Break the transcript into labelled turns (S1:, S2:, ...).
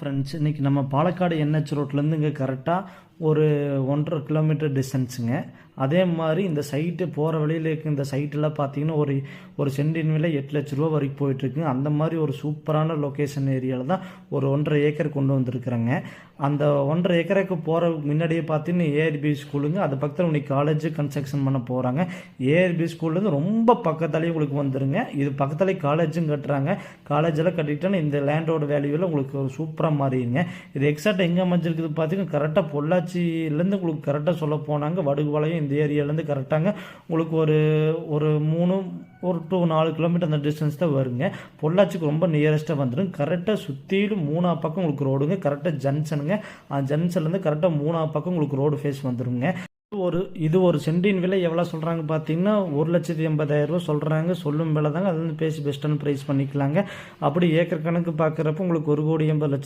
S1: Friends, இன்றைக்கி நம்ம Palakkad NH ரோட்லேருந்து இங்கே கரெக்டாக ஒரு 1.5 கிலோமீட்டர் டிஸ்டன்ஸுங்க. அதே மாதிரி இந்த சைட்டு போகிற வழியில் இருக்க இந்த சைட்டெல்லாம் பார்த்தீங்கன்னா ஒரு சென்டின் விலை 8 லட்ச ரூபா வரைக்கும் போயிட்டுருக்குங்க. அந்த மாதிரி ஒரு சூப்பரான லொக்கேஷன் ஏரியாவில் தான் ஒரு 1.5 ஏக்கர் கொண்டு வந்திருக்கிறேங்க. அந்த 1.5 ஏக்கருக்கு போகிற முன்னாடியே பார்த்தீங்கன்னா ஏஆர்பி ஸ்கூலுங்க. அது பக்கத்தில் உங்களுக்கு காலேஜ் கன்ஸ்ட்ரக்ஷன் பண்ண போகிறாங்க. ஏஆர்பி ஸ்கூல்லேருந்து ரொம்ப பக்கத்தாலேயே உங்களுக்கு வந்துருங்க. இது பக்கத்தாலே காலேஜும் கட்டுறாங்க. காலேஜெல்லாம் கட்டிட்டோன்னா இந்த லேண்டோட வேல்யூவில் உங்களுக்கு ஒரு சூப்பராக மாறிடுங்க. இது எக்ஸாக்டாக எங்கே அமைஞ்சிருக்குது பார்த்தீங்கன்னா கரெக்டாக பொள்ளாச்சியிலேருந்து உங்களுக்கு கரெக்டாக சொல்ல போனாங்க வடுகுபாளையம் இந்த ஏரியாலேருந்து கரெக்டாங்க உங்களுக்கு ஒரு 4 கிலோமீட்டர் அந்த டிஸ்டன்ஸ் தான் வருங்க. பொள்ளாச்சிக்கு ரொம்ப நியரஸ்ட்டாக வந்துடும். கரெக்டாக சுற்றிலும் 3 பக்கம் உங்களுக்கு ரோடுங்க. கரெக்டாக ஜங்ஷனுங்க. ஜங்ஷன்லேருந்து கரெக்டாக 3 பக்கம் உங்களுக்கு ரோடு ஃபேஸ் வந்துடுங்க. இது ஒரு சென்டின் விலை எவ்வளோ சொல்கிறாங்க பார்த்தீங்கன்னா 1,80,000 ரூபா சொல்கிறாங்க. சொல்லும் விலை தாங்க. அது வந்து பேசி பெஸ்ட்டான ப்ரைஸ் பண்ணிக்கலாங்க. அப்படி ஏக்கர் கணக்கு பார்க்குறப்ப உங்களுக்கு 1,80,00,000